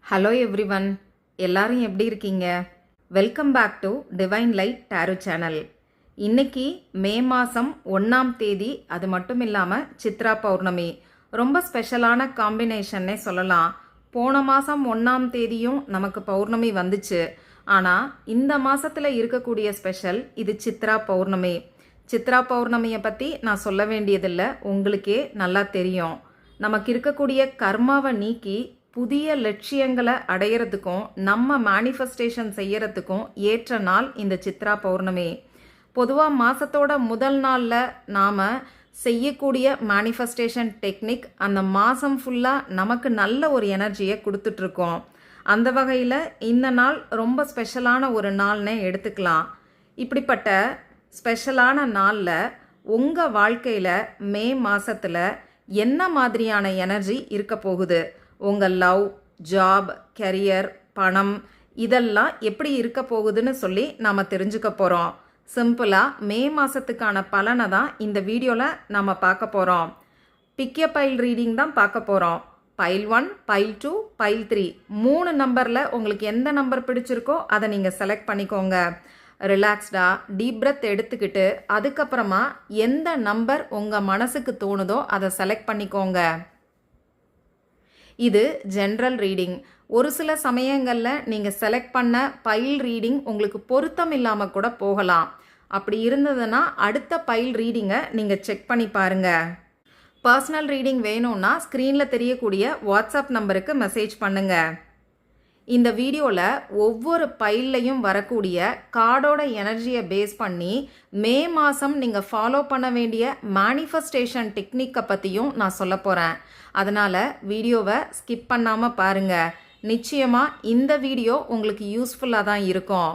Hello everyone, எல்லாரும் எப்படி இருக்கீங்க? Welcome back to divine light tarot channel. இன்னைக்கு மே மாதம் 1ஆம் தேதி, அது மட்டும் இல்லாமல் சித்ரா பௌர்ணமி. ரொம்ப ஸ்பெஷலான காம்பினேஷன்னே சொல்லலாம். போன மாதம் 1ஆம் தேதியும் நமக்கு பௌர்ணமி வந்துச்சு. ஆனால் இந்த மாதத்தில் இருக்கக்கூடிய ஸ்பெஷல் இது சித்ரா பௌர்ணமி. சித்ரா பௌர்ணமியை பற்றி நான் சொல்ல வேண்டியதில்லை, உங்களுக்கே நல்லா தெரியும். நமக்கு இருக்கக்கூடிய கர்மாவை நீக்கி புதிய லட்சியங்களை அடையிறதுக்கும் நம்ம மேனிஃபெஸ்டேஷன் செய்யறதுக்கும் ஏற்ற நாள் இந்த சித்ரா பௌர்ணமி. பொதுவாக மாதத்தோட முதல் நாளில் நாம் செய்யக்கூடிய மேனிஃபெஸ்டேஷன் டெக்னிக் அந்த மாதம் ஃபுல்லாக நமக்கு நல்ல ஒரு எனர்ஜியை கொடுத்துட்ருக்கோம். அந்த வகையில் இந்த நாள் ரொம்ப ஸ்பெஷலான ஒரு நாள்னே எடுத்துக்கலாம். இப்படிப்பட்ட ஸ்பெஷலான நாளில் உங்கள் வாழ்க்கையில் மே மாதத்தில் என்ன மாதிரியான எனர்ஜி இருக்க போகுது, உங்கள் லவ், ஜாப், கெரியர், பணம் இதெல்லாம் எப்படி இருக்க போகுதுன்னு சொல்லி நாம் தெரிஞ்சுக்க போகிறோம். சிம்பிளாக மே மாதத்துக்கான பலனை தான் இந்த வீடியோவில் நாம் பார்க்க போகிறோம். பிக்கிய பைல் ரீடிங் தான் பார்க்க போகிறோம். பைல் 1, பைல் 2, பைல் 3 3 நம்பரில் உங்களுக்கு எந்த நம்பர் பிடிச்சிருக்கோ அதை நீங்கள் செலக்ட் பண்ணிக்கோங்க. ரிலாக்ஸ்டாக டீப் பிரெத் எடுத்துக்கிட்டு அதுக்கப்புறமா எந்த நம்பர் உங்கள் மனசுக்கு தோணுதோ அதை செலக்ட் பண்ணிக்கோங்க. இது ஜென்ரல் ரீடிங். ஒரு சில சமயங்களில் நீங்கள் செலக்ட் பண்ண பைல் ரீடிங் உங்களுக்கு பொருத்தம் இல்லாமல் கூட போகலாம். அப்படி இருந்ததுன்னா அடுத்த பைல் ரீடிங்கை நீங்கள் செக் பண்ணி பாருங்கள். பர்சனல் ரீடிங் வேணும்னா ஸ்க்ரீனில் தெரியக்கூடிய வாட்ஸ்அப் நம்பருக்கு மெசேஜ் பண்ணுங்கள். இந்த வீடியோவில் ஒவ்வொரு பைல்லையும் வரக்கூடிய கார்டோட எனர்ஜியை பேஸ் பண்ணி மே மாதம் நீங்கள் ஃபாலோ பண்ண வேண்டிய மேனிஃபெஸ்டேஷன் டெக்னிக்கை பற்றியும் நான் சொல்ல போகிறேன். அதனால் வீடியோவை ஸ்கிப் பண்ணாமல் பாருங்கள். நிச்சயமாக இந்த வீடியோ உங்களுக்கு யூஸ்ஃபுல்லாக தான் இருக்கும்.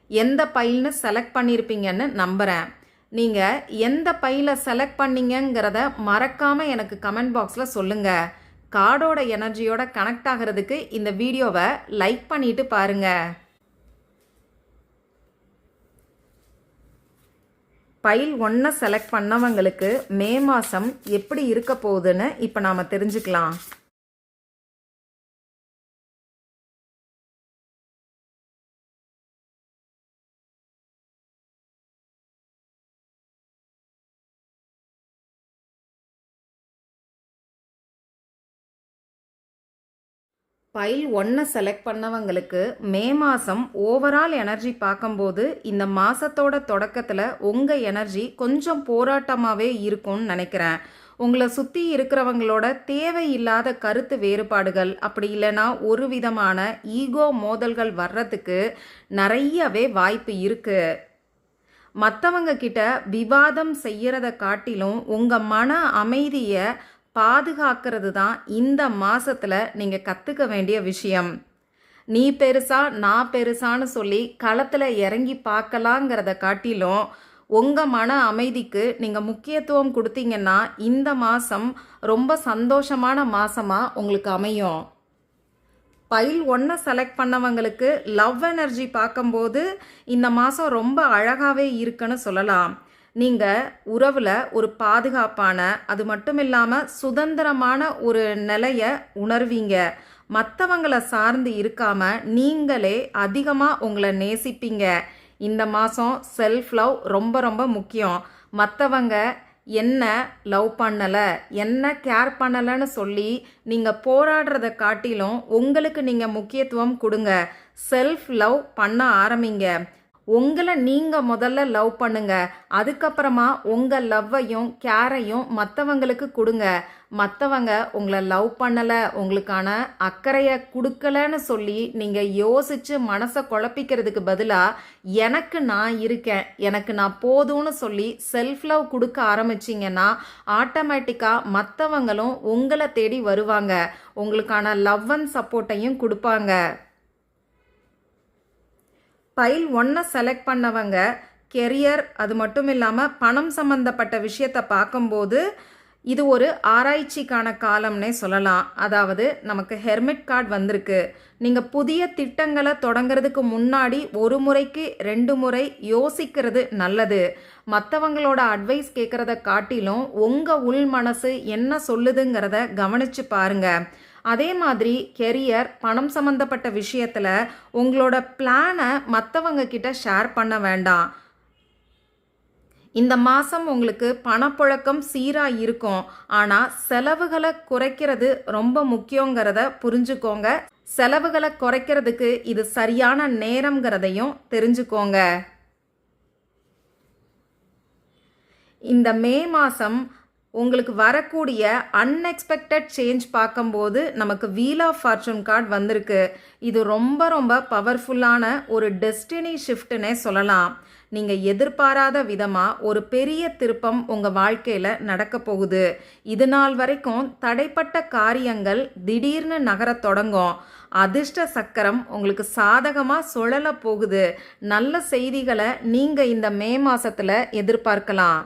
எந்த பைல்னு செலக்ட் பண்ணியிருப்பீங்கன்னு நம்புகிறேன். நீங்கள் எந்த பைலை செலக்ட் பண்ணீங்கிறத மறக்காமல் எனக்கு கமெண்ட் பாக்ஸில் சொல்லுங்கள். கார்டோட எனர்ஜியோட கனெக்ட் ஆகிறதுக்கு இந்த வீடியோவை லைக் பண்ணிட்டு பாருங்கள். பைல் 1 செலக்ட் பண்ணவங்களுக்கு மே மாதம் எப்படி இருக்க போகுதுன்னு இப்போ நாம் தெரிஞ்சுக்கலாம். பைல் 1 செலக்ட் பண்ணவங்களுக்கு மே மாதம் ஓவரால் எனர்ஜி பார்க்கும்போது இந்த மாதத்தோட தொடக்கத்தில் உங்கள் எனர்ஜி கொஞ்சம் போராட்டமாகவே இருக்கும்னு நினைக்கிறேன். உங்களை சுற்றி இருக்கிறவங்களோட தேவையில்லாத கருத்து வேறுபாடுகள், அப்படி இல்லைன்னா ஒரு விதமான ஈகோ மோதல்கள் வர்றதுக்கு நிறையவே வாய்ப்பு இருக்குது. மற்றவங்க கிட்ட விவாதம் செய்கிறத காட்டிலும் உங்கள் மன அமைதியை பாதுகாக்கிறது தான் இந்த மாதத்தில் நீங்கள் கற்றுக்க வேண்டிய விஷயம். நீ பெருசா நான் பெருசான்னு சொல்லி களத்தில் இறங்கி பார்க்கலாங்கிறத காட்டிலும் உங்கள் மன அமைதிக்கு நீங்கள் முக்கியத்துவம் கொடுத்தீங்கன்னா இந்த மாதம் ரொம்ப சந்தோஷமான மாதமாக உங்களுக்கு அமையும். பைல் 1 செலக்ட் பண்ணவங்களுக்கு லவ் எனர்ஜி பார்க்கும்போது இந்த மாதம் ரொம்ப அழகாகவே இருக்குன்னு சொல்லலாம். நீங்கள் உறவில் ஒரு பாதுகாப்பான, அது மட்டும் இல்லாமல் சுதந்திரமான ஒரு நிலையை உணர்வீங்க. மற்றவங்களை சார்ந்து இருக்காமல் நீங்களே அதிகமாக உங்களை நேசிப்பீங்க. இந்த மாதம் செல்ஃப் லவ் ரொம்ப ரொம்ப முக்கியம். மற்றவங்க என்ன லவ் பண்ணலை, என்ன கேர் பண்ணலைன்னு சொல்லி நீங்கள் போராடுறத காட்டிலும் உங்களுக்கு நீங்கள் முக்கியத்துவம் கொடுங்க. செல்ஃப் லவ் பண்ண ஆரம்பிங்க. உங்களை நீங்கள் முதல்ல லவ் பண்ணுங்க. அதுக்கப்புறமா உங்கள் லவ்வையும் கேரையும் மற்றவங்களுக்கு கொடுங்க. மற்றவங்க உங்களை லவ் பண்ணலை, உங்களுக்கான அக்கறையை கொடுக்கலன்னு சொல்லி நீங்கள் யோசித்து மனசை குழப்பிக்கிறதுக்கு பதிலாக எனக்கு நான் இருக்கேன், எனக்கு நான் போதும்னு சொல்லி செல்ஃப் லவ் கொடுக்க ஆரம்பிச்சிங்கன்னா ஆட்டோமேட்டிக்காக மற்றவங்களும் உங்களை தேடி வருவாங்க, உங்களுக்கான லவ் அண்ட் சப்போர்ட்டையும் கொடுப்பாங்க. பைல் 1 செலக்ட் பண்ணவங்க கெரியர், அது மட்டும் இல்லாமல் பணம் சம்பந்தப்பட்ட விஷயத்தை பார்க்கும்போது இது ஒரு ஆராய்ச்சிக்கான காலம்னே சொல்லலாம். அதாவது நமக்கு ஹெர்மிட் கார்டு வந்திருக்கு. நீங்கள் புதிய திட்டங்களை தொடங்கிறதுக்கு முன்னாடி ஒரு முறைக்கு 2 முறை யோசிக்கிறது நல்லது. மற்றவங்களோட அட்வைஸ் கேட்குறத காட்டிலும் உங்கள் உள் மனசு என்ன சொல்லுதுங்கிறத கவனித்து பாருங்க. அதே மாதிரி கெரியர், பணம் சம்மந்தப்பட்ட விஷயத்தில் உங்களோட பிளானை மற்றவங்க கிட்ட ஷேர் பண்ண வேண்டாம். இந்த மாதம் உங்களுக்கு பணப்புழக்கம் சீராக இருக்கும். ஆனால் செலவுகளை குறைக்கிறது ரொம்ப முக்கியங்கிறத புரிஞ்சுக்கோங்க. செலவுகளை குறைக்கிறதுக்கு இது சரியான நேரம்ங்கிறதையும் தெரிஞ்சுக்கோங்க. இந்த மே மாதம் உங்களுக்கு வரக்கூடிய அன்எக்ஸ்பெக்டட் சேஞ்ச் பார்க்கும்போது நமக்கு வீல் ஆஃப் ஃபார்ச்சூன் கார்டு வந்திருக்கு. இது ரொம்ப ரொம்ப பவர்ஃபுல்லான ஒரு டெஸ்டினி ஷிஃப்ட்னே சொல்லலாம். நீங்கள் எதிர்பாராத விதமாக ஒரு பெரிய திருப்பம் உங்கள் வாழ்க்கையில் நடக்க போகுது. இது நாள் வரைக்கும் தடைப்பட்ட காரியங்கள் திடீர்னு நகரத் தொடங்கும். அதிர்ஷ்ட சக்கரம் உங்களுக்கு சாதகமாக சுழல போகுது. நல்ல செய்திகளை நீங்கள் இந்த மே மாதத்தில் எதிர்பார்க்கலாம்.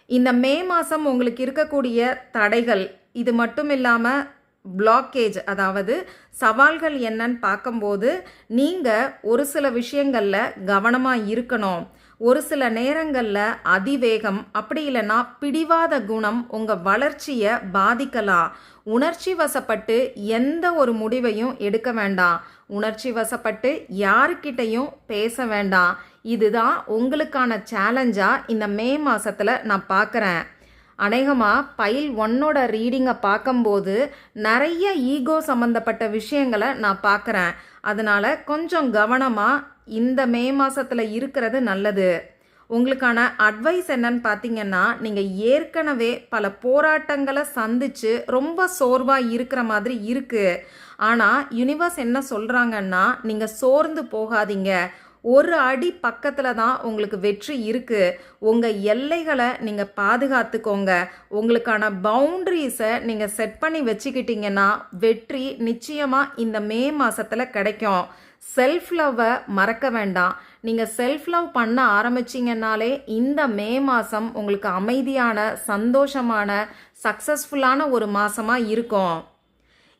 இந்த மே மாதம் உங்களுக்கு இருக்கக்கூடிய தடைகள், இது மட்டும் இல்லாமல் பிளாக்கேஜ், அதாவது சவால்கள் என்னன்னு பார்க்கும்போது நீங்கள் ஒரு சில விஷயங்களில் கவனமாக இருக்கணும். ஒரு சில நேரங்களில் அதிவேகம், அப்படி இல்லைன்னா பிடிவாத குணம் உங்கள் வளர்ச்சியை பாதிக்கலாம். உணர்ச்சி வசப்பட்டு எந்த ஒரு முடிவையும் எடுக்க வேண்டாம். உணர்ச்சி வசப்பட்டு யாருக்கிட்டையும் பேச வேண்டாம். இதுதான் உங்களுக்கான சேலஞ்சாக இந்த மே மாதத்தில் நான் பார்க்குறேன். அநேகமாக பைல் 1 ரீடிங்கை பார்க்கும்போது நிறைய ஈகோ சம்மந்தப்பட்ட விஷயங்களை நான் பார்க்குறேன். அதனால் கொஞ்சம் கவனமாக இந்த மே மாதத்தில் இருக்கிறது நல்லது. உங்களுக்கான அட்வைஸ் என்னன்னு பார்த்தீங்கன்னா, நீங்கள் ஏற்கனவே பல போராட்டங்களை சந்தித்து ரொம்ப சோர்வாக இருக்கிற மாதிரி இருக்குது. ஆனால் யூனிவர்ஸ் என்ன சொல்கிறாங்கன்னா, நீங்கள் சோர்ந்து போகாதீங்க. ஒரு அடி பக்கத்தில் தான் உங்களுக்கு வெற்றி இருக்குது. உங்கள் எல்லைகளை நீங்கள் பாதுகாத்துக்கோங்க. உங்களுக்கான பவுண்ட்ரிஸை நீங்கள் செட் பண்ணி வச்சுக்கிட்டிங்கன்னா வெற்றி நிச்சயமாக இந்த மே மாதத்தில் கிடைக்கும். செல்ஃப் லவ்வை மறக்க வேண்டாம். நீங்கள் செல்ஃப் லவ் பண்ண ஆரம்பிச்சிங்கன்னாலே இந்த மே மாதம் உங்களுக்கு அமைதியான, சந்தோஷமான, சக்ஸஸ்ஃபுல்லான ஒரு மாதமாக இருக்கும்.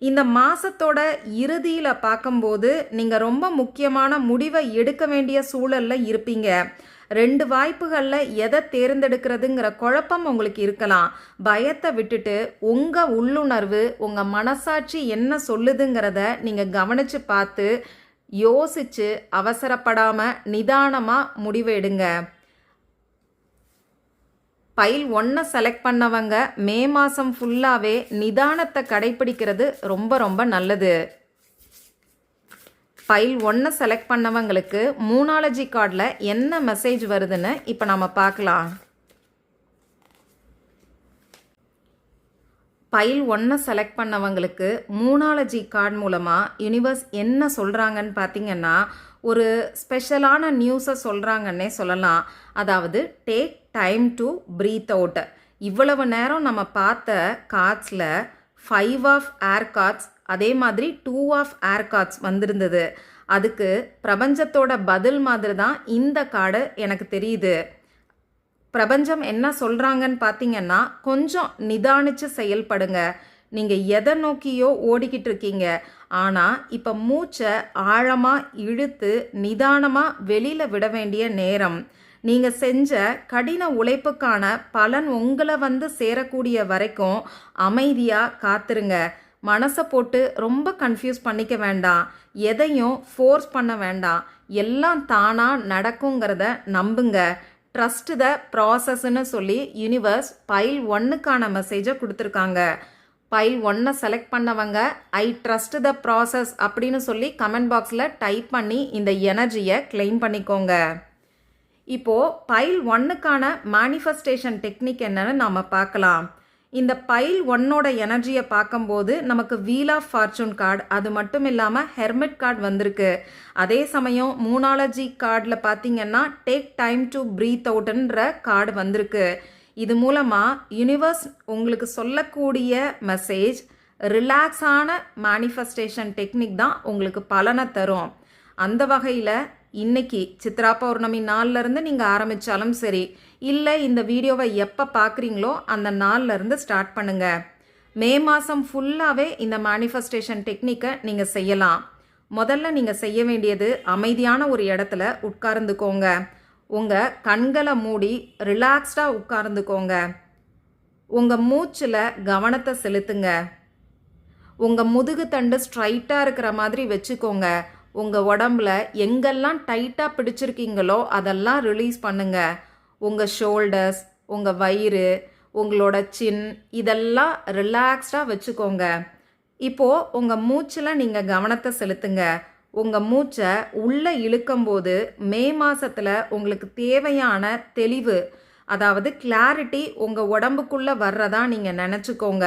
இந்த மாதத்தோட இறுதியில் பார்க்கும்போது நீங்கள் ரொம்ப முக்கியமான முடிவை எடுக்க வேண்டிய சூழலில் இருப்பீங்க. 2 வாய்ப்புகளில் எதை தேர்ந்தெடுக்கிறதுங்கிற குழப்பம் உங்களுக்கு இருக்கலாம். பயத்தை விட்டுட்டு உங்கள் உள்ளுணர்வு, உங்கள் மனசாட்சி என்ன சொல்லுதுங்கிறத நீங்கள் கவனித்து பார்த்து யோசித்து அவசரப்படாமல் நிதானமாக முடிவு எடுங்க. பைல் 1 செலக்ட் பண்ணவங்க மே மாதம் ஃபுல்லாகவே நிதானத்தை கடைப்பிடிக்கிறது ரொம்ப ரொம்ப நல்லது. பைல் 1 செலக்ட் பண்ணவங்களுக்கு மூனாலஜி கார்டில் என்ன மெசேஜ் வருதுன்னு இப்போ நம்ம பார்க்கலாம். பைல் 1 செலக்ட் பண்ணவங்களுக்கு மூனாலஜி கார்டு மூலமாக யூனிவர்ஸ் என்ன சொல்கிறாங்கன்னு பார்த்தீங்கன்னா, ஒரு ஸ்பெஷலான நியூஸை சொல்கிறாங்கன்னே சொல்லலாம். அதாவது take time to breath out. இவ்வளவு நேரம் நம்ம பார்த்த கார்ட்ஸில் 5 ஆஃப் ஏர் கார்ட்ஸ், அதே மாதிரி 2 ஆஃப் ஏர் கார்ட்ஸ் வந்திருந்தது. அதுக்கு பிரபஞ்சத்தோட பதில் மாதிரி தான் இந்த கார்டு எனக்கு தெரியுது. பிரபஞ்சம் என்ன சொல்கிறாங்கன்னு பார்த்தீங்கன்னா, கொஞ்சம் நிதானித்து செயல்படுங்க. நீங்கள் எதை நோக்கியோ ஓடிக்கிட்டு இருக்கீங்க. ஆனால் இப்போ மூச்சை ஆழமாக இழுத்து நிதானமாக வெளியில் விட வேண்டிய நேரம். நீங்கள் செஞ்ச கடின உழைப்புக்கான பலன் உங்களை வந்து சேரக்கூடிய வரைக்கும் அமைதியாக காத்துருங்க. மனசை போட்டு ரொம்ப கன்ஃபியூஸ் பண்ணிக்க வேண்டாம். எதையும் ஃபோர்ஸ் பண்ண வேண்டாம். எல்லாம் தானாக நடக்குங்கிறத நம்புங்க. ட்ரஸ்ட் த ப்ராசஸ்ன்னு சொல்லி யூனிவர்ஸ் பைல் 1க்கான மெசேஜை கொடுத்துருக்காங்க. பைல் 1 செலக்ட் பண்ணவங்க ஐ ட்ரஸ்ட் த ப்ராசஸ் அப்படின்னு சொல்லி கமெண்ட் பாக்ஸில் டைப் பண்ணி இந்த எனர்ஜியை கிளைம் பண்ணிக்கோங்க. இப்போது பைல் 1க்கான மேனிஃபெஸ்டேஷன் டெக்னிக் என்னன்னு நாம் பார்க்கலாம். இந்த பைல் 1 எனர்ஜியை பார்க்கும்போது நமக்கு வீல் ஆஃப் ஃபார்ச்சூன் கார்டு, அது மட்டும் இல்லாமல் ஹெர்மிட் கார்டு வந்திருக்கு. அதே சமயம் மூனாலஜி கார்டில் பார்த்தீங்கன்னா டேக் டைம் டு ப்ரீத் அவுட்ன்ற கார்டு வந்திருக்கு. இது மூலமாக யூனிவர்ஸ் உங்களுக்கு சொல்லக்கூடிய மெசேஜ் ரிலாக்ஸான மேனிஃபெஸ்டேஷன் டெக்னிக் தான் உங்களுக்கு பலனை தரும். அந்த வகையில் இன்னைக்கு சித்ரா பௌர்ணமி நாள்லேருந்து நீங்கள் ஆரம்பித்தாலும் சரி, இல்லை இந்த வீடியோவை எப்போ பார்க்குறீங்களோ அந்த நாள்லேருந்து ஸ்டார்ட் பண்ணுங்கள். மே மாதம் ஃபுல்லாகவே இந்த மேனிஃபெஸ்டேஷன் டெக்னிக்கை நீங்கள் செய்யலாம். முதல்ல நீங்கள் செய்ய வேண்டியது அமைதியான ஒரு இடத்துல உட்கார்ந்துக்கோங்க. உங்கள் கண்களை மூடி ரிலாக்ஸ்டாக உட்கார்ந்துக்கோங்க. உங்கள் மூச்சில் கவனத்தை செலுத்துங்க. உங்கள் முதுகு தண்டு ஸ்ட்ரைட்டாக இருக்கிற மாதிரி வச்சுக்கோங்க. உங்கள் உடம்புல எங்கெல்லாம் டைட்டாக பிடிச்சிருக்கீங்களோ அதெல்லாம் ரிலீஸ் பண்ணுங்க. உங்கள் ஷோல்டர்ஸ், உங்கள் வயிறு, உங்களோட சின் இதெல்லாம் ரிலாக்ஸ்டாக வச்சுக்கோங்க. இப்போது உங்கள் மூச்சில் நீங்கள் கவனத்தை செலுத்துங்க. உங்கள் மூச்சை உள்ளே இழுக்கும்போது மே மாதத்தில் உங்களுக்கு தேவையான தெளிவு, அதாவது கிளாரிட்டி உங்கள் உடம்புக்குள்ளே வர்றதா நீங்கள் நினச்சிக்கோங்க.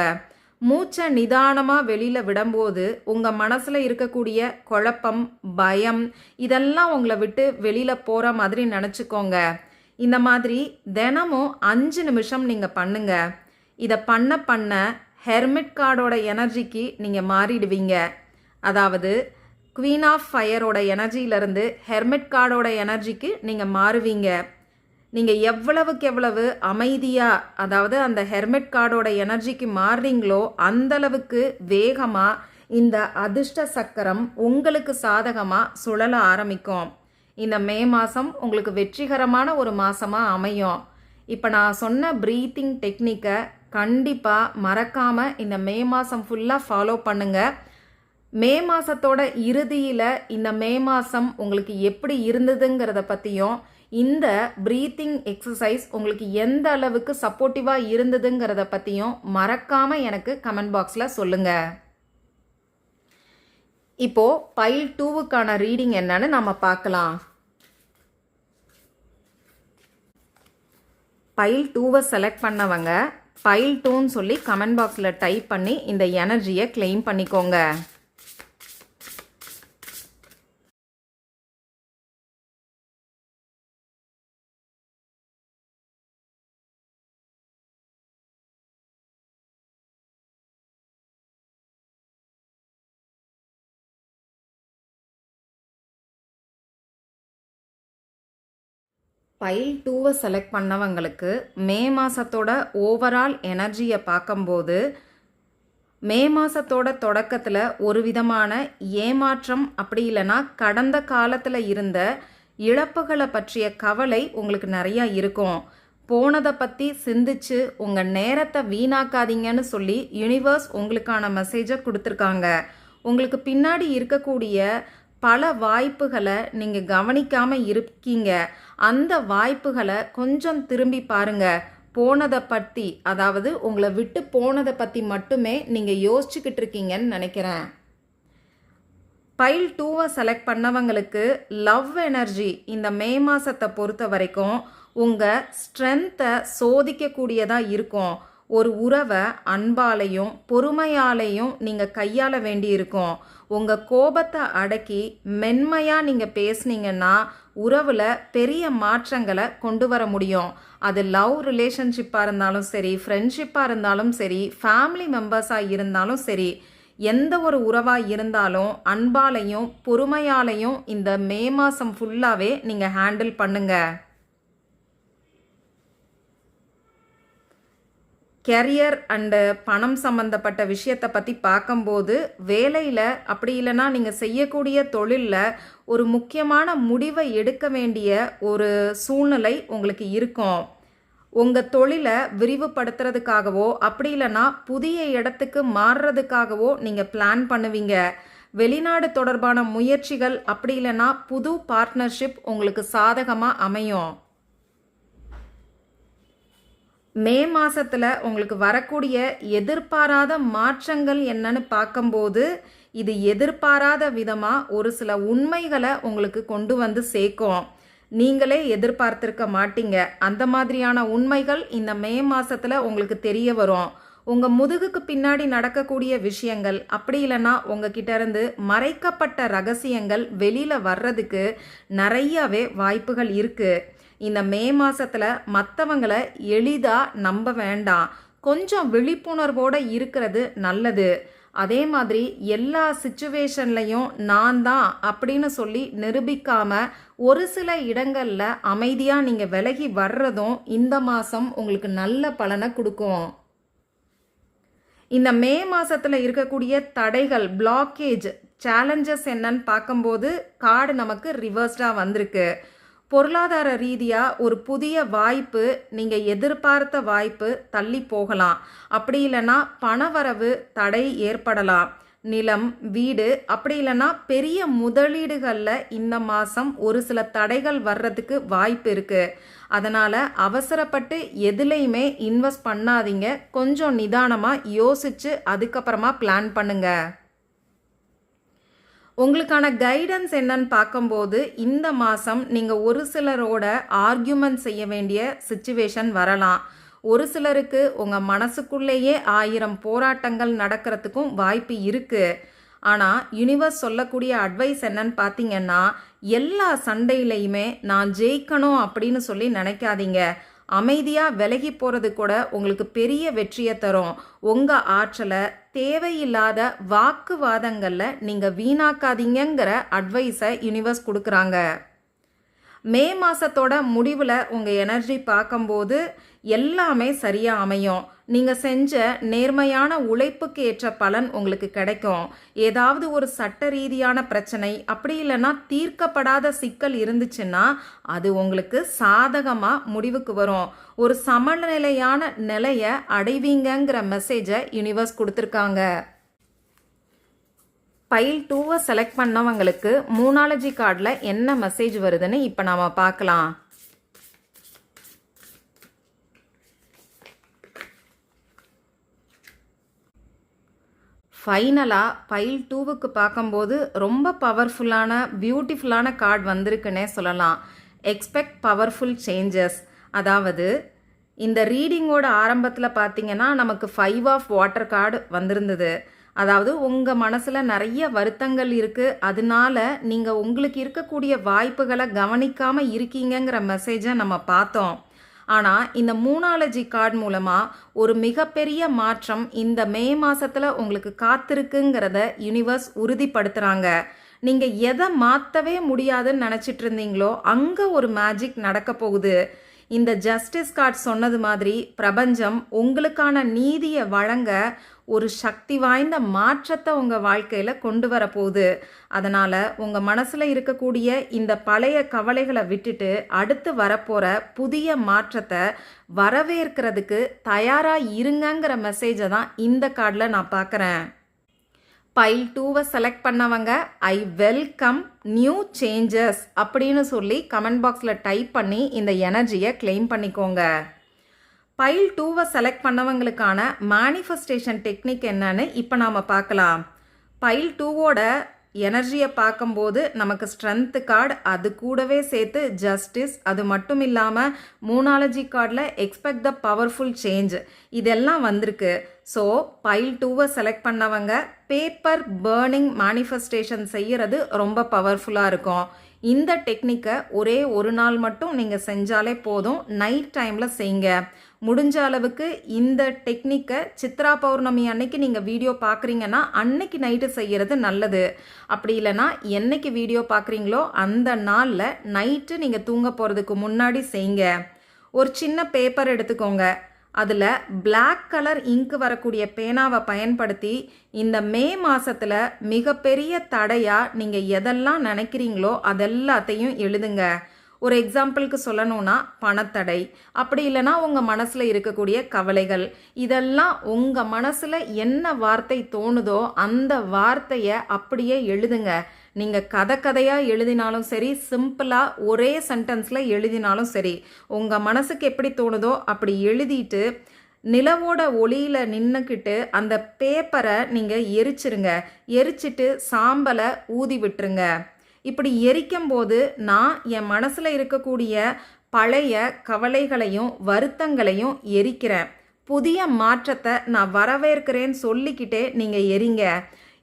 மூச்சை நிதானமாக வெளியில் விடும்போது உங்கள் மனசில் இருக்கக்கூடிய குழப்பம், பயம் இதெல்லாம் உங்களை விட்டு வெளியில் போகிற மாதிரி நினச்சிக்கோங்க. இந்த மாதிரி தினமும் 5 நிமிஷம் நீங்கள் பண்ணுங்க. இதை பண்ண பண்ண ஹெர்மிட் கார்டோட எனர்ஜிக்கு நீங்கள் மாறிடுவீங்க. அதாவது குவீன் ஆஃப் ஃபயரோட எனர்ஜியிலேருந்து ஹெர்மிட் கார்டோட எனர்ஜிக்கு நீங்கள் மாறுவீங்க. நீங்கள் எவ்வளவுக்கு எவ்வளவு அமைதியாக, அதாவது அந்த ஹெர்மிட் கார்டோட எனர்ஜிக்கு மாறுறீங்களோ அந்தளவுக்கு வேகமாக இந்த அதிர்ஷ்ட சக்கரம் உங்களுக்கு சாதகமாக சுழல ஆரம்பிக்கும். இந்த மே மாதம் உங்களுக்கு வெற்றிகரமான ஒரு மாதமாக அமையும். இப்போ நான் சொன்ன ப்ரீத்திங் டெக்னிக்கை கண்டிப்பாக மறக்காமல் இந்த மே மாதம் ஃபுல்லாக ஃபாலோ பண்ணுங்கள். மே மாதத்தோட இறுதியில் இந்த மே மாதம் உங்களுக்கு எப்படி இருந்ததுங்கிறத பற்றியும், இந்த ப்ரீத்திங் எக்ஸசைஸ் உங்களுக்கு எந்த அளவுக்கு சப்போர்ட்டிவாக இருந்ததுங்கிறத பற்றியும் மறக்காமல் எனக்கு கமெண்ட் பாக்ஸில் சொல்லுங்கள். இப்போது பைல் 2க்கான ரீடிங் என்னன்னு நம்ம பார்க்கலாம். பைல் 2வை செலக்ட் பண்ணவங்க பைல் 2ன்னு சொல்லி கமெண்ட் பாக்ஸில் டைப் பண்ணி இந்த எனர்ஜியை கிளைம் பண்ணிக்கோங்க. பைல் 2வை செலக்ட் பண்ணவங்களுக்கு மே மாதத்தோட ஓவரால் எனர்ஜியை பார்க்கும்போது மே மாதத்தோட தொடக்கத்தில் ஒரு விதமான ஏமாற்றம், அப்படி இல்லைன்னா கடந்த காலத்தில் இருந்த இழப்புகளை பற்றிய கவலை உங்களுக்கு நிறையா இருக்கும். போனதை பற்றி சிந்திச்சு உங்கள் நேரத்தை வீணாக்காதீங்கன்னு சொல்லி யூனிவர்ஸ் உங்களுக்கான மெசேஜை கொடுத்துருக்காங்க. உங்களுக்கு பின்னாடி இருக்கக்கூடிய பல வாய்ப்புகளை நீங்கள் கவனிக்காமல் இருக்கீங்க. அந்த வாய்ப்புகளை கொஞ்சம் திரும்பி பாருங்க. போனதை பற்றி, அதாவது உங்களை விட்டு போனதை பற்றி மட்டுமே நீங்கள் யோசிச்சுக்கிட்டு இருக்கீங்கன்னு நினைக்கிறேன். பைல் 2வை செலக்ட் பண்ணவங்களுக்கு லவ் எனர்ஜி இந்த மே மாதத்தை பொறுத்த வரைக்கும் உங்கள் ஸ்ட்ரென்த்தை சோதிக்கக்கூடியதாக இருக்கும். ஒரு உறவை அன்பாலையும் பொறுமையாலையும் நீங்கள் கையாள வேண்டி இருக்கும். உங்கள் கோபத்தை அடக்கி மென்மையாக நீங்கள் பேசுனீங்கன்னா உறவில் பெரிய மாற்றங்களை கொண்டு வர முடியும். அது லவ் ரிலேஷன்ஷிப்பாக இருந்தாலும் சரி, ஃப்ரெண்ட்ஷிப்பாக இருந்தாலும் சரி, ஃபேமிலி மெம்பர்ஸாக இருந்தாலும் சரி, எந்த ஒரு உறவாக இருந்தாலும் அன்பாலையும் பொறுமையாலையும் இந்த மே மாதம் ஃபுல்லாகவே நீங்கள் ஹேண்டில் பண்ணுங்கள். கெரியர் அண்டு பணம் சம்மந்தப்பட்ட விஷயத்தை பற்றி பார்க்கும்போது வேலையில், அப்படி இல்லைன்னா நீங்கள் செய்யக்கூடிய தொழிலில் ஒரு முக்கியமான முடிவை எடுக்க வேண்டிய ஒரு சூழ்நிலை உங்களுக்கு இருக்கும். உங்கள் தொழிலை விரிவுபடுத்துறதுக்காகவோ அப்படி இல்லைன்னா புதிய இடத்துக்கு மாறுறதுக்காகவோ நீங்கள் பிளான் பண்ணுவீங்க. வெளிநாடு தொடர்பான முயற்சிகள், அப்படி இல்லைன்னா புது பார்ட்னர்ஷிப் உங்களுக்கு சாதகமாக அமையும். மே மாதத்தில் உங்களுக்கு வரக்கூடிய எதிர்பாராத மாற்றங்கள் என்னன்னு பார்க்கும்போது இது எதிர்பாராத விதமாக ஒரு சில உண்மைகளை உங்களுக்கு கொண்டு வந்து சேர்க்கும். நீங்களே எதிர்பார்த்திருக்க மாட்டீங்க. அந்த மாதிரியான உண்மைகள் இந்த மே மாதத்தில் உங்களுக்கு தெரிய வரும். உங்கள் முதுகுக்கு பின்னாடி நடக்கக்கூடிய விஷயங்கள், அப்படி இல்லைன்னா உங்ககிட்ட இருந்து மறைக்கப்பட்ட ரகசியங்கள் வெளியில் வர்றதுக்கு நிறையாவே வாய்ப்புகள் இருக்குது. இந்த மே மாதத்தில் மற்றவங்களை எளிதாக நம்ப வேண்டாம். கொஞ்சம் விழிப்புணர்வோடு இருக்கிறது நல்லது. அதே மாதிரி எல்லா சிச்சுவேஷன்லையும் நான் தான் அப்படின்னு சொல்லி நிரூபிக்காமல் ஒரு சில இடங்களில் அமைதியாக நீங்கள் விலகி வர்றதும் இந்த மாதம் உங்களுக்கு நல்ல பலனை கொடுக்கும். இந்த மே மாதத்தில் இருக்கக்கூடிய தடைகள், பிளாக்கேஜ், சேலஞ்சஸ் என்னன்னு பார்க்கும்போது கார்டு நமக்கு ரிவர்ஸ்டாக வந்திருக்கு. பொருளாதார ரீதியாக ஒரு புதிய வாய்ப்பு, நீங்கள் எதிர்பார்த்த வாய்ப்பு தள்ளி போகலாம். அப்படி இல்லைன்னா பணவரவு தடை ஏற்படலாம். நிலம், வீடு, அப்படி இல்லைன்னா பெரிய முதலீடுகளில் இந்த மாதம் ஒரு சில தடைகள் வர்றதுக்கு வாய்ப்பு இருக்குது. அதனால் அவசரப்பட்டு எதுலேயுமே இன்வெஸ்ட் பண்ணாதீங்க. கொஞ்சம் நிதானமாக யோசித்து அதுக்கப்புறமா பிளான் பண்ணுங்க. உங்களுக்கான கைடன்ஸ் என்னன்னு பார்க்கும்போது, இந்த மாதம் நீங்கள் ஒரு சிலரோட ஆர்கியூமெண்ட் செய்ய வேண்டிய சிச்சுவேஷன் வரலாம். ஒரு சிலருக்கு உங்கள் மனசுக்குள்ளேயே 1000 போராட்டங்கள் நடக்கிறதுக்கும் வாய்ப்பு இருக்குது. ஆனால் யூனிவர்ஸ் சொல்லக்கூடிய அட்வைஸ் என்னன்னு பார்த்தீங்கன்னா, எல்லா சண்டையிலையுமே நான் ஜெயிக்கணும் அப்படின்னு சொல்லி நினைக்காதீங்க. அமைதியாக விலகி போகிறது கூட உங்களுக்கு பெரிய வெற்றியை தரும். உங்கள் ஆற்றலை தேவையில்லாத வாக்குவாதங்களில் நீங்கள் வீணாக்காதீங்கிற அட்வைஸை யூனிவர்ஸ் கொடுக்குறாங்க. மே மாதத்தோட முடிவில் உங்கள் எனர்ஜி பார்க்கும்போது எல்லாமே சரியாக அமையும். நீங்கள் செஞ்ச நேர்மையான உழைப்புக்கு ஏற்ற பலன் உங்களுக்கு கிடைக்கும். ஏதாவது ஒரு சட்ட ரீதியான பிரச்சனை, அப்படி இல்லைன்னா தீர்க்கப்படாத சிக்கல் இருந்துச்சுன்னா அது உங்களுக்கு சாதகமாக முடிவுக்கு வரும். ஒரு சமநிலையான நிலையை அடைவீங்கங்கிற மெசேஜை யூனிவர்ஸ் கொடுத்துருக்காங்க. பைல் 2 செலக்ட் பண்ணவங்களுக்கு மூனாலஜி கார்டில் என்ன மெசேஜ் வருதுன்னு இப்போ நாம் பார்க்கலாம். ஃபைனலாக பைல் 2க்கு பார்க்கும்போது ரொம்ப பவர்ஃபுல்லான பியூட்டிஃபுல்லான கார்டு வந்திருக்குன்னே சொல்லலாம். Expect powerful changes. அதாவது இந்த ரீடிங்கோட ஆரம்பத்தில் பார்த்தீங்கன்னா நமக்கு 5 ஆஃப் வாட்டர் கார்டு வந்திருந்தது. அதாவது உங்கள் மனசில் நிறைய வருத்தங்கள் இருக்குது, அதனால நீங்கள் உங்களுக்கு இருக்கக்கூடிய வாய்ப்புகளை கவனிக்காமல் இருக்கீங்கிற மெசேஜை நம்ம பார்த்தோம். ஆனால் இந்த மூனாலஜி கார்டு மூலமாக ஒரு மிகப்பெரிய மாற்றம் இந்த மே மாதத்தில் உங்களுக்கு காத்திருக்குங்கிறத யூனிவர்ஸ் உறுதிப்படுத்துகிறாங்க. நீங்கள் எதை மாற்றவே முடியாதுன்னு நினச்சிட்டு இருந்தீங்களோ அங்கே ஒரு மேஜிக் நடக்க போகுது. இந்த ஜஸ்டிஸ் கார்டு சொன்னது மாதிரி பிரபஞ்சம் உங்களுக்கான நீதியை வழங்க ஒரு சக்தி வாய்ந்த மாற்றத்தை உங்கள் வாழ்க்கையில் கொண்டு வரப்போகுது. அதனால் உங்கள் மனசில் இருக்கக்கூடிய இந்த பழைய கவலைகளை விட்டுட்டு அடுத்து வரப்போகிற புதிய மாற்றத்தை வரவேற்கிறதுக்கு தயாராக இருங்கங்கிற மெசேஜை தான் இந்த கார்டில் நான் பார்க்குறேன். பைல் 2 செலக்ட் பண்ணவங்க ஐ வெல்கம் நியூ சேஞ்சஸ் அப்படின்னு சொல்லி கமெண்ட் பாக்ஸில் டைப் பண்ணி இந்த எனர்ஜியை கிளைம் பண்ணிக்கோங்க. பைல் 2 செலக்ட் பண்ணவங்களுக்கான மேனிஃபெஸ்டேஷன் டெக்னிக் என்னன்னு இப்போ நாம் பார்க்கலாம். பைல் 2வோட எனர்ஜியை பார்க்கும்போது நமக்கு ஸ்ட்ரென்த் கார்டு, அது கூடவே சேர்த்து ஜஸ்டிஸ், அது மட்டும் இல்லாமல் மூனாலஜி கார்டில் எக்ஸ்பெக்ட் த பவர்ஃபுல் சேஞ்ச் இதெல்லாம் வந்திருக்கு. ஸோ பைல் 2 செலக்ட் பண்ணவங்க பேப்பர் பேர்னிங் மேனிஃபெஸ்டேஷன் செய்கிறது ரொம்ப பவர்ஃபுல்லாக இருக்கும். இந்த டெக்னிக்கை ஒரே ஒரு நாள் மட்டும் நீங்கள் செஞ்சாலே போதும். நைட் டைமில் செய்யுங்க. முடிஞ்ச அளவுக்கு இந்த டெக்னிக்கை சித்ரா பௌர்ணமி அன்னைக்கு நீங்கள் வீடியோ பார்க்குறீங்கன்னா அன்னைக்கு நைட்டு செய்கிறது நல்லது. அப்படி இல்லைன்னா என்னைக்கு வீடியோ பார்க்குறீங்களோ அந்த நாளில் நைட்டு நீங்கள் தூங்க போகிறதுக்கு முன்னாடி செய்யுங்க. ஒரு சின்ன பேப்பர் எடுத்துக்கோங்க. அதில் பிளாக் கலர் இங்கு வரக்கூடிய பேனாவை பயன்படுத்தி இந்த மே மாதத்தில் மிகப்பெரிய தடையாக நீங்கள் எதெல்லாம் நினைக்கிறீங்களோ அதெல்லாத்தையும் எழுதுங்க. ஒரு எக்ஸாம்பிளுக்கு சொல்லணும்னா பணத்தடை, அப்படி இல்லைன்னா உங்கள் மனசில் இருக்கக்கூடிய கவலைகள், இதெல்லாம் உங்கள் மனசில் என்ன வார்த்தை தோணுதோ அந்த வார்த்தையை அப்படியே எழுதுங்க. நீங்கள் கதையாக எழுதினாலும் சரி, சிம்பிளாக ஒரே சென்டென்ஸில் எழுதினாலும் சரி, உங்கள் மனசுக்கு எப்படி தோணுதோ அப்படி எழுதிட்டு நிலவோட ஒளியில் நின்றுக்கிட்டு அந்த பேப்பரை நீங்கள் எரிச்சிருங்க. எரிச்சிட்டு சாம்பலை ஊதி விட்டுருங்க. இப்படி எரிக்கும்போது நான் என் மனசில் இருக்கக்கூடிய பழைய கவலைகளையும் வருத்தங்களையும் எரிக்கிறேன், புதிய மாற்றத்தை நான் வரவேற்கிறேன்னு சொல்லிக்கிட்டே நீங்கள் எரிங்க.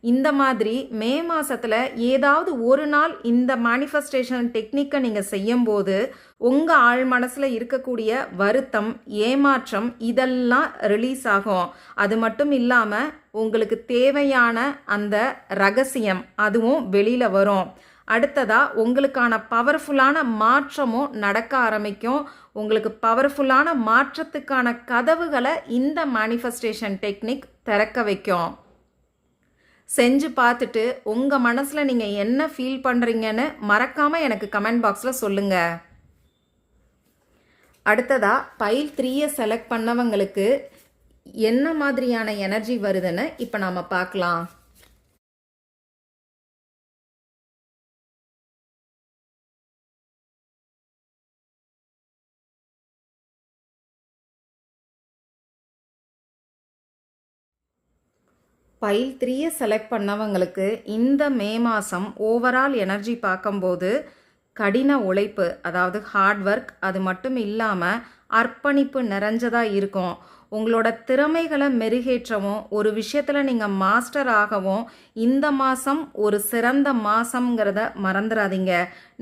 இந்த மாதிரி மே மாதத்தில் ஏதாவது ஒரு நாள் இந்த மேனிஃபெஸ்டேஷன் டெக்னிக்கை நீங்கள் செய்யும்போது உங்கள் ஆழ் மனசில் இருக்கக்கூடிய வருத்தம், ஏமாற்றம் இதெல்லாம் ரிலீஸ் ஆகும். அது மட்டும் இல்லாமல் உங்களுக்கு தேவையான அந்த ரகசியம் அதுவும் வெளியில் வரும். அடுத்ததாக உங்களுக்கான பவர்ஃபுல்லான மாற்றமும் நடக்க ஆரம்பிக்கும். உங்களுக்கு பவர்ஃபுல்லான மாற்றத்துக்கான கதவுகளை இந்த மேனிஃபெஸ்டேஷன் டெக்னிக் திறக்க வைக்கும். செஞ்சு பார்த்துட்டு உங்கள் மனசில் நீங்கள் என்ன ஃபீல் பண்ணுறீங்கன்னு மறக்காமல் எனக்கு கமெண்ட் பாக்ஸில் சொல்லுங்கள். அடுத்ததா பைல் 3யை செலக்ட் பண்ணவங்களுக்கு என்ன மாதிரியான எனர்ஜி வருதுன்னு இப்போ நாம் பார்க்கலாம். பைல் 3யை செலக்ட் பண்ணவங்களுக்கு இந்த மே மாதம் ஓவரால் எனர்ஜி பார்க்கும்போது கடின உழைப்பு, அதாவது ஹார்ட் ஒர்க், அது மட்டும் இல்லாமல் அர்ப்பணிப்பு நிறைஞ்சதாக இருக்கும். உங்களோட திறமைகளை மெருகேற்றவும் ஒரு விஷயத்தில் நீங்கள் மாஸ்டர் ஆகவும் இந்த மாதம் ஒரு சிறந்த மாதங்கிறத மறந்துடாதீங்க.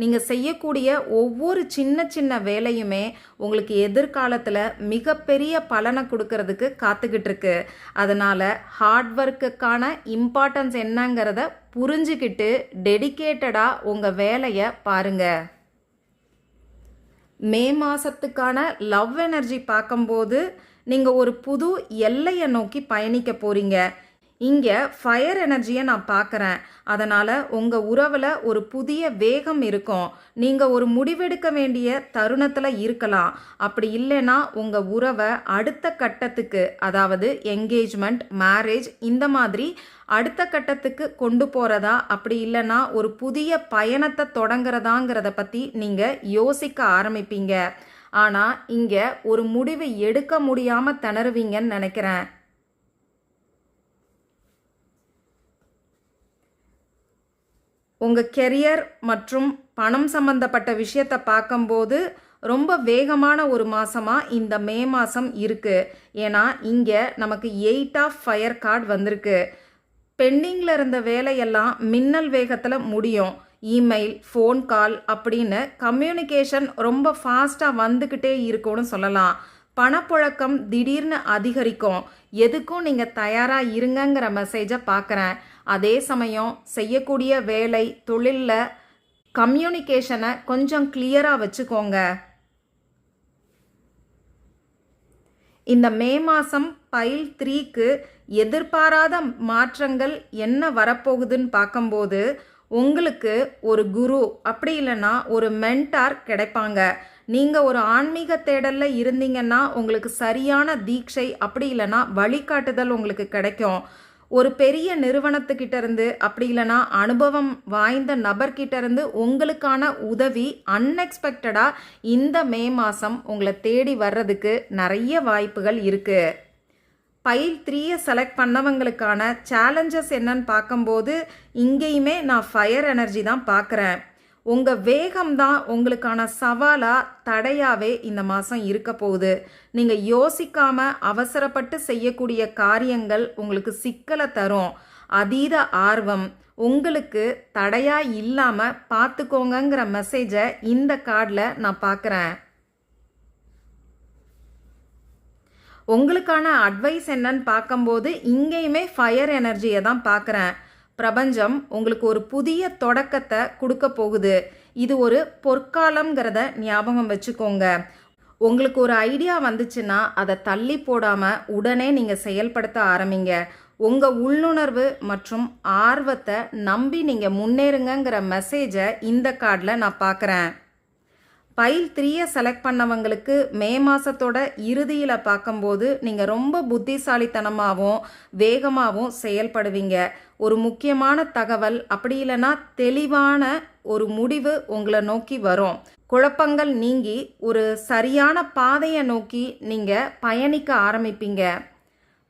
நீங்கள் செய்யக்கூடிய ஒவ்வொரு சின்ன சின்ன வேலையுமே உங்களுக்கு எதிர்காலத்தில் மிகப்பெரிய பலனை கொடுக்கறதுக்கு காத்துக்கிட்டு இருக்கு. அதனால் ஹார்ட் ஒர்க்குக்கான இம்பார்ட்டன்ஸ் என்னங்கிறத புரிஞ்சுக்கிட்டு டெடிகேட்டடாக உங்கள் வேலையை பாருங்கள். மே மாதத்துக்கான லவ் எனர்ஜி பார்க்கும்போது நீங்கள் ஒரு புது எல்லையை நோக்கி பயணிக்க போகிறீங்க. இங்கே ஃபயர் எனர்ஜியை நான் பார்க்குறேன். அதனால் உங்கள் உறவில் ஒரு புதிய வேகம் இருக்கும். நீங்கள் ஒரு முடிவெடுக்க வேண்டிய தருணத்தில் இருக்கலாம். அப்படி இல்லைன்னா உங்கள் உறவை அடுத்த கட்டத்துக்கு, அதாவது என்கேஜ்மெண்ட், மேரேஜ், இந்த மாதிரி அடுத்த கட்டத்துக்கு கொண்டு போகிறதா, அப்படி இல்லைன்னா ஒரு புதிய பயணத்தை தொடங்குறதாங்கிறத பற்றி நீங்கள் யோசிக்க ஆரம்பிப்பீங்க. ஆனால் இங்கே ஒரு முடிவு எடுக்க முடியாமல் திணறுவீங்கன்னு நினைக்கிறேன். உங்கள் கெரியர் மற்றும் பணம் சம்பந்தப்பட்ட விஷயத்தை பார்க்கும்போது ரொம்ப வேகமான ஒரு மாதமாக இந்த மே மாதம் இருக்குது. ஏன்னா இங்கே நமக்கு 8 ஆஃப் ஃபயர் கார்டு வந்திருக்கு. பெண்டிங்கில் இருந்த வேலையெல்லாம் மின்னல் வேகத்தில் முடியும். இமெயில், ஃபோன் கால் அப்படின்னு கம்யூனிகேஷன் ரொம்ப ஃபாஸ்ட்டாக வந்துக்கிட்டே இருக்கும்னு சொல்லலாம். பணப்புழக்கம் திடீர்னு அதிகரிக்கும். எதுக்கும் நீங்கள் தயாராக இருங்கங்கிற மெசேஜை பார்க்குறேன். அதே சமயம் செய்யக்கூடிய வேலை, தொழிலில் கம்யூனிகேஷனை கொஞ்சம் கிளியராக வச்சுக்கோங்க. இந்த மே மாதம் பைல் 3க்கு எதிர்பாராத மாற்றங்கள் என்ன வரப்போகுதுன்னு பார்க்கும்போது உங்களுக்கு ஒரு குரு, அப்படி இல்லைன்னா ஒரு மென்டார் கிடைப்பாங்க. நீங்கள் ஒரு ஆன்மீக தேடலில் இருந்தீங்கன்னா உங்களுக்கு சரியான தீட்சை, அப்படி இல்லைன்னா வழிகாட்டுதல் உங்களுக்கு கிடைக்கும். ஒரு பெரிய நிறுவனத்துக்கிட்ட இருந்து, அப்படி இல்லைன்னா அனுபவம் வாய்ந்த நபர்கிட்ட இருந்து உங்களுக்கான உதவி அன்எக்ஸ்பெக்டடாக இந்த மே மாதம் உங்களை தேடி வர்றதுக்கு நிறைய வாய்ப்புகள் இருக்குது. பைல் 3யை செலக்ட் பண்ணவங்களுக்கான சேலஞ்சஸ் என்னன்னு பார்க்கும்போது இங்கேயுமே நான் ஃபயர் எனர்ஜி தான் பார்க்குறேன். உங்கள் வேகம் தான் உங்களுக்கான சவாலாக, தடையாகவே இந்த மாதம் இருக்க போகுது. நீங்கள் யோசிக்காமல் அவசரப்பட்டு செய்யக்கூடிய காரியங்கள் உங்களுக்கு சிக்கலை தரும். அதீத ஆர்வம் உங்களுக்கு தடையாக இல்லாமல் பார்த்துக்கோங்கிற மெசேஜை இந்த கார்டில் நான் பார்க்குறேன். உங்களுக்கான அட்வைஸ் என்னன்னு பார்க்கும்போது இங்கேயுமே ஃபயர் எனர்ஜியை தான் பார்க்குறேன். பிரபஞ்சம் உங்களுக்கு ஒரு புதிய தொடக்கத்தை கொடுக்க போகுது. இது ஒரு பொற்காலம்ங்கிறத ஞாபகம் வச்சுக்கோங்க. உங்களுக்கு ஒரு ஐடியா வந்துச்சுன்னா அதை தள்ளி போடாமல் உடனே நீங்கள் செயல்படுத்த ஆரம்பிங்க. உங்கள் உள்ளுணர்வு மற்றும் ஆர்வத்தை நம்பி நீங்கள் முன்னேறுங்கிற மெசேஜை இந்த கார்டில் நான் பார்க்குறேன். பைல் 3யை செலக்ட் பண்ணவங்களுக்கு மே மாதத்தோட இறுதியில் பார்க்கும்போது நீங்கள் ரொம்ப புத்திசாலித்தனமாகவும் வேகமாகவும் செயல்படுவீங்க. ஒரு முக்கியமான தகவல், அப்படி இல்லைன்னா தெளிவான ஒரு முடிவு உங்களை நோக்கி வரும். குழப்பங்கள் நீங்கி ஒரு சரியான பாதையை நோக்கி நீங்கள் பயணிக்க ஆரம்பிப்பீங்க.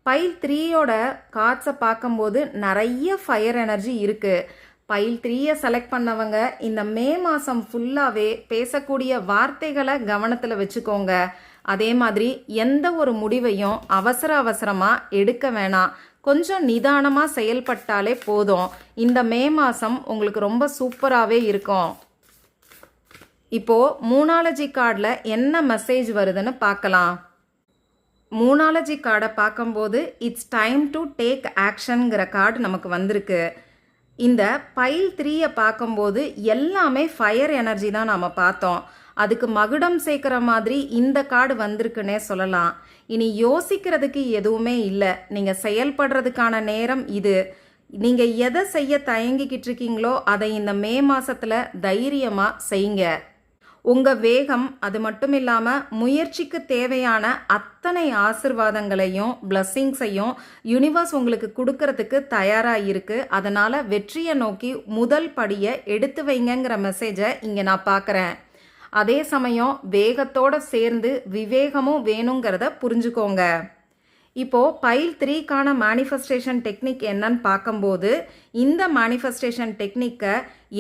பைல் 3யோட கார்ட்ஸை பார்க்கும்போது நிறைய ஃபயர் எனர்ஜி இருக்குது. பைல் 3யை செலக்ட் பண்ணவங்க இந்த மே மாதம் ஃபுல்லாகவே பேசக்கூடிய வார்த்தைகளை கவனத்தில் வச்சுக்கோங்க. அதே மாதிரி எந்த ஒரு முடிவையும் அவசரமாக எடுக்க வேணாம். கொஞ்சம் நிதானமாக செயல்பட்டாலே போதும். இந்த மே மாதம் உங்களுக்கு ரொம்ப சூப்பராகவே இருக்கும். இப்போது மூணாலஜி கார்டில் என்ன மெசேஜ் வருதுன்னு பார்க்கலாம். மூணாலஜி கார்டை பார்க்கும்போது இட்ஸ் டைம் டு டேக் ஆக்ஷனுங்கிற கார்டு நமக்கு வந்திருக்கு. இந்த பைல் 3யை பார்க்கும்போது எல்லாமே ஃபயர் எனர்ஜி தான் நாம் பார்த்தோம். அதுக்கு மகுடம் சேர்க்குற மாதிரி இந்த கார்டு வந்திருக்குன்னே சொல்லலாம். இனி யோசிக்கிறதுக்கு எதுவுமே இல்லை. நீங்கள் செயல்படுறதுக்கான நேரம் இது. நீங்கள் எதை செய்ய தயங்கிக்கிட்டு இருக்கீங்களோ அதை இந்த மே மாதத்தில் தைரியமாக செய்யுங்க. உங்கள் வேகம் அது மட்டும் இல்லாமல் முயற்சிக்கு தேவையான அத்தனை ஆசிர்வாதங்களையும் பிளஸ்ஸிங்ஸையும் யூனிவர்ஸ் உங்களுக்கு கொடுக்கறதுக்கு தயாராக இருக்குது. அதனால் வெற்றியை நோக்கி முதல் படியை எடுத்து வைங்கிற மெசேஜை இங்கே நான் பார்க்குறேன். அதே சமயம் வேகத்தோடு சேர்ந்து விவேகமும் வேணுங்கிறத புரிஞ்சுக்கோங்க. இப்போது பைல் 3க்கான மேனிஃபெஸ்டேஷன் டெக்னிக் என்னன்னு பார்க்கும்போது, இந்த மேனிஃபெஸ்டேஷன் டெக்னிக்கை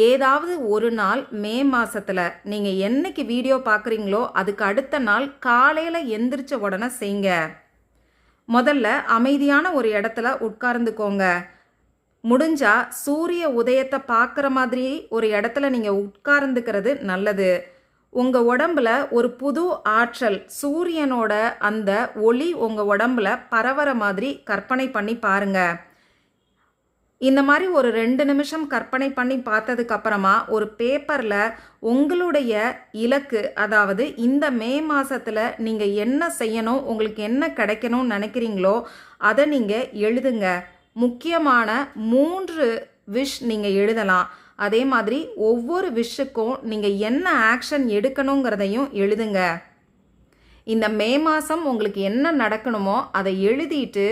ஏதாவது ஒரு நாள் மே மாதத்தில் நீங்கள் என்னைக்கு வீடியோ பார்க்குறீங்களோ அதுக்கு அடுத்த நாள் காலையில் எந்திரிச்ச உடனே செய்யுங்க. முதல்ல அமைதியான ஒரு இடத்துல உட்கார்ந்துக்கோங்க. முடிஞ்சா சூரிய உதயத்தை பார்க்குற மாதிரி ஒரு இடத்துல நீங்கள் உட்கார்ந்துக்கிறது நல்லது. உங்கள் உடம்புல ஒரு புது ஆற்றல், சூரியனோட அந்த ஒளி உங்கள் உடம்புல பரவற மாதிரி கற்பனை பண்ணி பாருங்க. இந்த மாதிரி ஒரு 2 நிமிஷம் கற்பனை பண்ணி பார்த்ததுக்கப்புறமா ஒரு பேப்பரில் உங்களுடைய இலக்கு, அதாவது இந்த மே மாதத்தில் நீங்கள் என்ன செய்யணும், உங்களுக்கு என்ன கிடைக்கணும்னு நினைக்கிறீங்களோ அதை நீங்கள் எழுதுங்க. முக்கியமான 3 விஷ் நீங்கள் எழுதலாம். அதே மாதிரி ஒவ்வொரு விஷுக்கும் நீங்கள் என்ன ஆக்ஷன் எடுக்கணுங்கிறதையும் எழுதுங்க. இந்த மே மாதம் உங்களுக்கு என்ன நடக்கணுமோ அதை எழுதிட்டு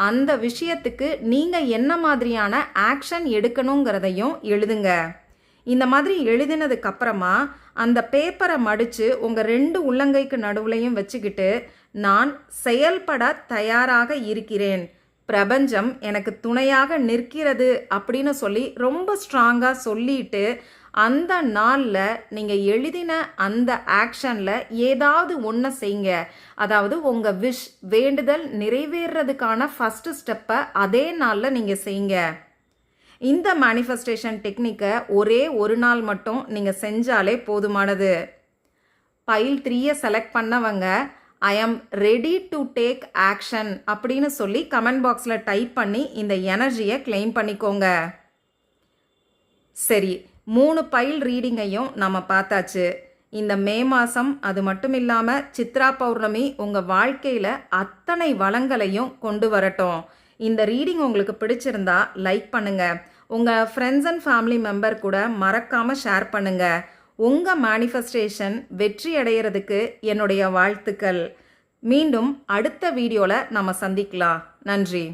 அந்த விஷயத்துக்கு நீங்கள் என்ன மாதிரியான ஆக்ஷன் எடுக்கணுங்கிறதையும் எழுதுங்க. இந்த மாதிரி எழுதினதுக்கப்புறமா அந்த பேப்பரை மடித்து உங்கள் 2 உள்ளங்கைக்கு நடுவுலையும் வச்சுக்கிட்டு, நான் செயல்பட தயாராக இருக்கிறேன், பிரபஞ்சம் எனக்கு துணையாக நிற்கிறது அப்படின்னு சொல்லி ரொம்ப ஸ்ட்ராங்காக சொல்லிட்டு, அந்த நாளில் நீங்கள் எழுதின அந்த ஆக்ஷனில் ஏதாவது ஒன்று செய்யுங்க. அதாவது உங்கள் விஷ், வேண்டுதல் நிறைவேறதுக்கான ஃபஸ்ட்டு ஸ்டெப்பை அதே நாளில் நீங்கள் செய்யுங்க. இந்த மேனிஃபெஸ்டேஷன் டெக்னிக்கை ஒரே ஒரு நாள் மட்டும் நீங்கள் செஞ்சாலே போதுமானது. பைல் 3யை செலக்ட் பண்ணவங்க ஐ am ready to take action அப்படின்னு சொல்லி கமெண்ட் பாக்ஸில் டைப் பண்ணி இந்த எனர்ஜியை கிளைம் பண்ணிக்கோங்க. சரி, 3 பைல் ரீடிங்கையும் நம்ம பார்த்தாச்சு. இந்த மே மாதம் அது மட்டும் இல்லாமல் சித்ரா பௌர்ணமி உங்கள் வாழ்க்கையில் அத்தனை வளங்களையும் கொண்டு வரட்டும். இந்த ரீடிங் உங்களுக்கு பிடிச்சிருந்தா லைக் பண்ணுங்கள். உங்கள் ஃப்ரெண்ட்ஸ் அண்ட் ஃபேமிலி மெம்பர் கூட மறக்காமல் ஷேர் பண்ணுங்கள். உங்கள் மேனிஃபெஸ்டேஷன் வெற்றி அடைகிறதுக்கு என்னுடைய வாழ்த்துக்கள். மீண்டும் அடுத்த வீடியோவில் நம்ம சந்திக்கலாம். நன்றி.